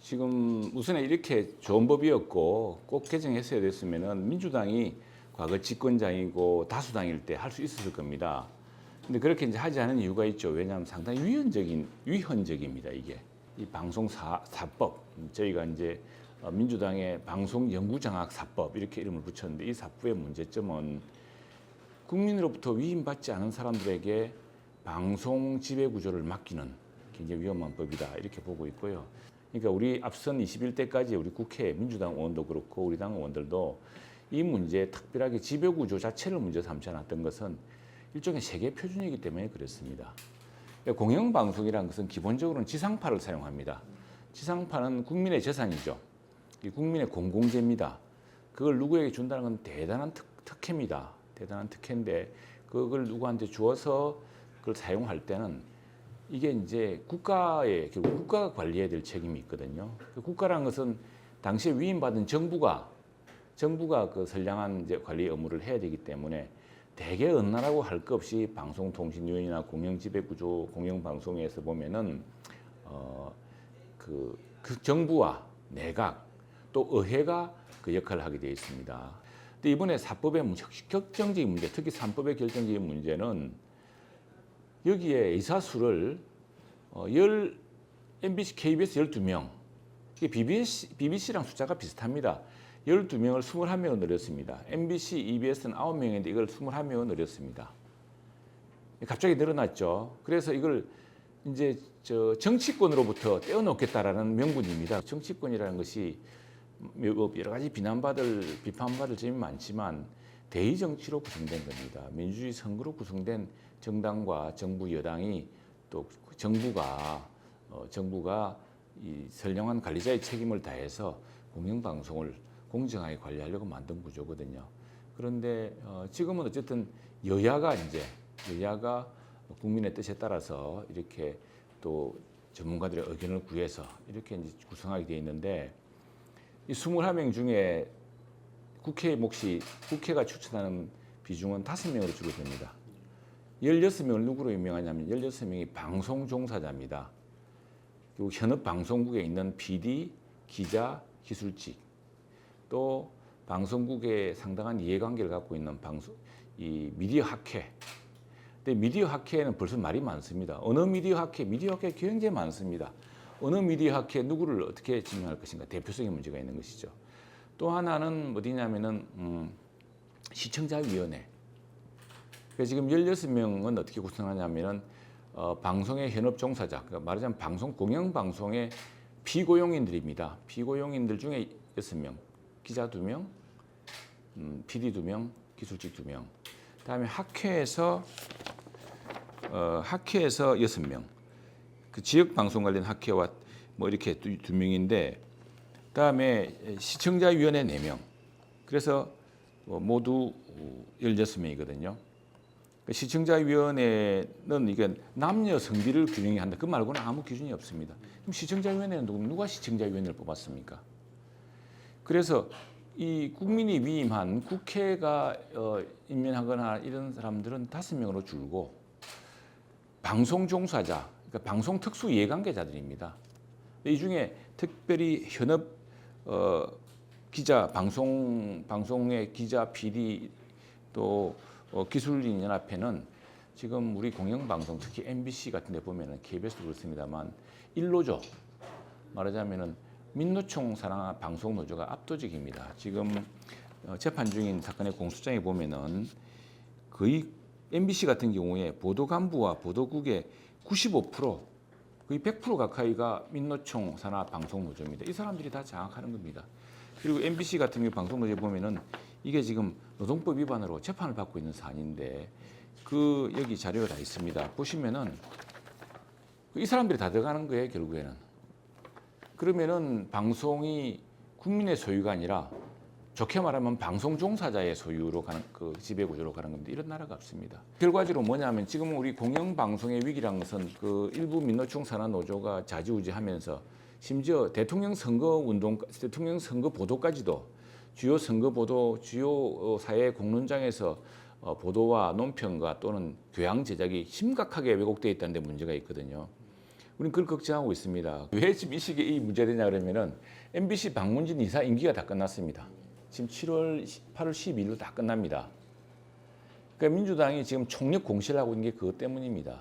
지금 우선에 이렇게 좋은 법이었고 꼭 개정했어야 됐으면은 민주당이 과거 집권당이고 다수당일 때 할 수 있었을 겁니다. 근데 그렇게 이제 하지 않은 이유가 있죠. 왜냐하면 상당히 위헌적입니다. 이게 이 방송사법 저희가 이제 민주당의 방송연구장악사법 이렇게 이름을 붙였는데 이 사법의 문제점은 국민으로부터 위임받지 않은 사람들에게 방송 지배 구조를 맡기는 굉장히 위험한 법이다 이렇게 보고 있고요. 그러니까 우리 앞선 21대까지 우리 국회 민주당 의원도 그렇고 우리 당 의원들도 이 문제 특별하게 지배 구조 자체를 문제 삼지 않았던 것은 일종의 세계 표준이기 때문에 그렇습니다. 공영방송이라는 것은 기본적으로는 지상파를 사용합니다. 지상파는 국민의 재산이죠. 국민의 공공재입니다. 그걸 누구에게 준다는 건 대단한 특혜입니다. 대단한 특혜인데 그걸 누구한테 주어서 그걸 사용할 때는 이게 이제 결국 국가가 관리해야 될 책임이 있거든요. 국가라는 것은 당시에 위임받은 정부가 그 선량한 이제 관리 업무를 해야 되기 때문에 대개 어느 나라고 할 것 없이 방송통신위원회나 공영지배구조, 공영방송에서 보면은 그 정부와 내각 또 의회가 그 역할을 하게 되어 있습니다. 근데 이번에 사법의 결정적인 문제, 특히 3법의 결정적인 문제는 여기에 의사수를 MBC, KBS 12명, BBC랑 숫자가 비슷합니다. 12명을 21명을 늘렸습니다. MBC, EBS는 9명인데 이걸 21명을 늘렸습니다. 갑자기 늘어났죠. 그래서 이걸 이제 정치권으로부터 떼어놓겠다라는 명분입니다. 정치권이라는 것이 여러 가지 비판받을 점이 많지만 대의 정치로 구성된 겁니다. 민주주의 선거로 구성된 정당과 정부 여당이 또 정부가 이 선량한 관리자의 책임을 다해서 공영방송을 공정하게 관리하려고 만든 구조거든요. 그런데 지금은 어쨌든 여야가 국민의 뜻에 따라서 이렇게 또 전문가들의 의견을 구해서 이렇게 이제 구성하게 되어 있는데 이 21명 중에 국회가 추천하는 비중은 5명으로 줄어듭니다. 16명을 누구로 임명하냐면 16명이 방송 종사자입니다. 그리고 현업 방송국에 있는 PD, 기자, 기술직, 또 방송국에 상당한 이해관계를 갖고 있는 이 미디어 학회. 근데 미디어 학회에는 벌써 말이 많습니다. 어느 미디어 학회 굉장히 많습니다. 어느 미디어 학회 누구를 어떻게 지명할 것인가 대표성의 문제가 있는 것이죠. 또 하나는 어디냐면은 시청자위원회. 그래서 지금 16명은 어떻게 구성하냐면은 방송의 현업 종사자, 그러니까 말하자면 공영방송의 피고용인들입니다. 피고용인들 중에 6명, 기자 2명, PD 2명, 기술직 2명. 그다음에 학회에서 6명. 그 지역 방송 관련 학회와 뭐 이렇게 2명인데, 그다음에 시청자위원회 4명. 그래서 모두 16명이거든요. 시청자위원회는 이게 남녀 성비를 균형히 한다. 그 말고는 아무 기준이 없습니다. 그럼 시청자위원회는 누가 시청자위원회를 뽑았습니까? 그래서 이 국민이 위임한 국회가 임명하거나 이런 사람들은 5명으로 줄고 방송 종사자, 그러니까 방송 특수 이해관계자들입니다. 이 중에 특별히 현업 기자, 방송의 기자, PD 또 기술인 연합회는 지금 우리 공영방송 특히 MBC 같은 데 보면은 KBS도 그렇습니다만 일노조 말하자면은 민노총 산하 방송노조가 압도적입니다. 지금 재판 중인 사건의 공소장에 보면은 거의 MBC 같은 경우에 보도 간부와 보도국의 95% 거의 100% 가까이가 민노총 산하 방송노조입니다. 이 사람들이 다 장악하는 겁니다. 그리고 MBC 같은 경우 방송노조에 보면은 이게 지금 노동법 위반으로 재판을 받고 있는 사안인데 여기 자료가 다 있습니다. 보시면은 이 사람들이 다 들어가는 거예요, 결국에는. 그러면은 방송이 국민의 소유가 아니라 좋게 말하면 방송 종사자의 소유로 가는 그 지배 구조로 가는 겁니다. 이런 나라가 없습니다. 결과적으로 뭐냐면 지금 우리 공영방송의 위기라는 것은 그 일부 민노총 산하 노조가 좌지우지하면서 심지어 대통령 선거 보도까지도 주요 선거 보도, 주요 사회 공론장에서 보도와 논평과 또는 교양 제작이 심각하게 왜곡되어 있다는 데 문제가 있거든요. 우리는 그걸 걱정하고 있습니다. 왜 지금 이 시기에 이 문제가 되냐 그러면은 MBC 방문진 이사 임기가 다 끝났습니다. 지금 8월 12일로 다 끝납니다. 그러니까 민주당이 지금 총력 공세를 하고 있는 게 그것 때문입니다.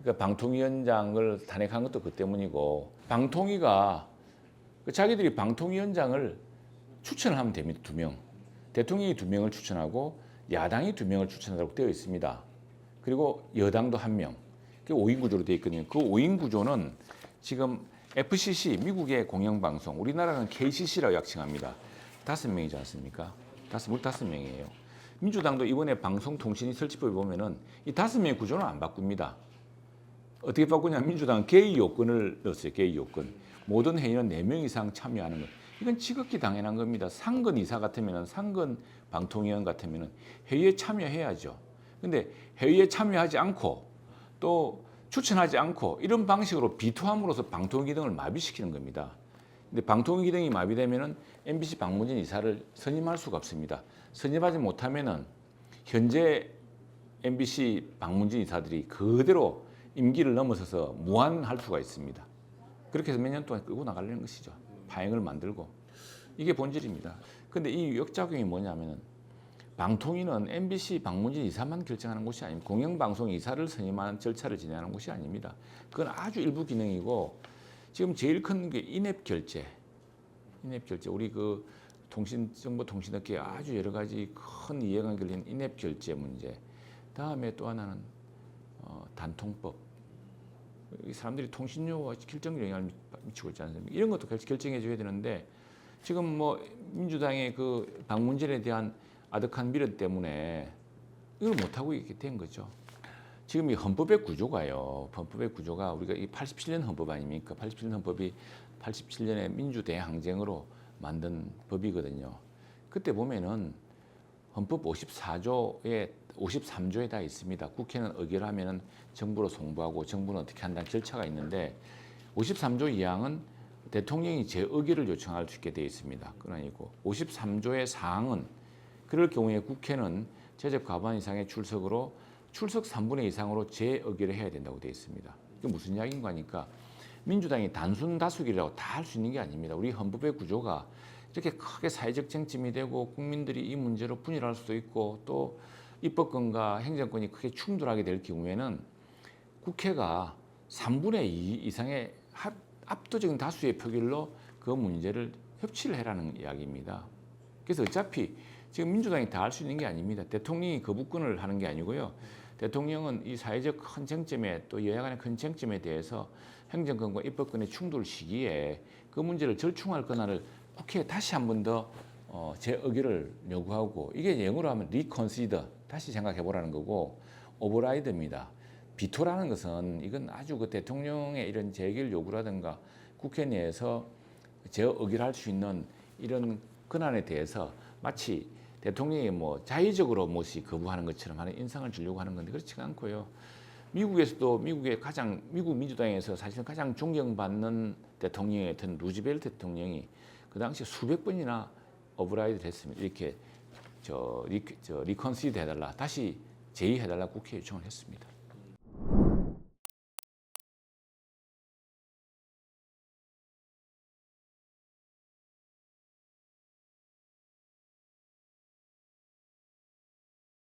그러니까 방통위원장을 탄핵한 것도 그 때문이고, 방통위가 자기들이 방통위원장을 추천을 하면 됩니다. 2명. 대통령이 2명을 추천하고 야당이 2명을 추천하도록 되어 있습니다. 그리고 여당도 1명. 그 5인 구조로 되어 있거든요. 그 5인 구조는 지금 FCC, 미국의 공영방송, 우리나라는 KCC라고 약칭합니다. 5명이지 않습니까? 우리 5명이에요. 민주당도 이번에 방송통신위 설치법에 보면은 이 5명의 구조는 안 바꿉니다. 어떻게 바꾸냐? 민주당은 개의 요건을 넣었어요. 개의 요건. 모든 회의는 4명 이상 참여하는 것. 이건 지극히 당연한 겁니다. 상근 이사 같으면은, 상근 방통위원 같으면은 회의에 참여해야죠. 근데 회의에 참여하지 않고 또 추천하지 않고 이런 방식으로 비토함으로써 방통 기능을 마비시키는 겁니다. 근데 방통 기능이 마비되면은 MBC 방문진 이사를 선임할 수가 없습니다. 선임하지 못하면은 현재 MBC 방문진 이사들이 그대로 임기를 넘어서서 무한할 수가 있습니다. 그렇게 해서 몇 년 동안 끌고 나가려는 것이죠. 파행을 만들고. 이게 본질입니다. 근데 이 역작용이 뭐냐면은 방통위는 MBC 방문진 이사만 결정하는 곳이 아닙니다. 공영방송 이사를 선임하는 절차를 진행하는 곳이 아닙니다. 그건 아주 일부 기능이고, 지금 제일 큰 게 인앱 결제. 우리 그 정보통신업계에 아주 여러 가지 큰 이해관계를 걸린 인앱 결제 문제. 다음에 또 하나는 단통법. 이 사람들이 통신료와 결정적인 영향을 미치고 있지 않습니까? 이런 것도 결정해 줘야 되는데, 지금 뭐 민주당의 그 방문진에 대한 아득한 미련 때문에 이걸 못하고 있게 된 거죠. 지금 이 헌법의 구조가 우리가 이 87년 헌법 아닙니까? 87년 헌법이 87년에 민주대항쟁으로 만든 법이거든요. 그때 보면은 헌법 53조에 다 있습니다. 국회는 의결하면은 정부로 송부하고 정부는 어떻게 한다는 절차가 있는데, 53조 2항은 대통령이 재의결을 요청할 수 있게 되어 있습니다. 그건 아니고 53조의 4항은 그럴 경우에 국회는 제적 과반 이상의 출석으로 출석 3분의 2 이상으로 재의결을 해야 된다고 되어 있습니다. 이게 무슨 이야기인가 하니까 민주당이 단순 다수결이라고 다 할 수 있는 게 아닙니다. 우리 헌법의 구조가 이렇게 크게 사회적 쟁점이 되고 국민들이 이 문제로 분열할 수도 있고 또 입법권과 행정권이 크게 충돌하게 될 경우에는 국회가 3분의 2 이상의 압도적인 다수의 표결로 그 문제를 협치를 해라는 이야기입니다. 그래서 어차피 지금 민주당이 다 할 수 있는 게 아닙니다. 대통령이 거부권을 하는 게 아니고요. 대통령은 이 사회적 큰 쟁점에 또 여야 간의 큰 쟁점에 대해서 행정권과 입법권의 충돌 시기에 그 문제를 절충할 권한을 국회에 다시 한 번 더 재의결을 요구하고, 이게 영어로 하면 리컨시더, 다시 생각해 보라는 거고, 오버라이드입니다. 비토라는 것은 이건 아주 그 대통령의 이런 재의결 요구라든가 국회 내에서 재의결할 수 있는 이런 권한에 대해서 마치 대통령이 뭐 자의적으로 무엇이 거부하는 것처럼 하는 인상을 주려고 하는 건데 그렇지가 않고요. 미국에서도 미국 민주당에서 사실 가장 존경받는 대통령이었던 루즈벨트 대통령이 그 당시 수백 번이나 오버라이드를 했습니다. 이렇게 리컨시드 해달라, 다시 제의해달라 국회에 요청을 했습니다.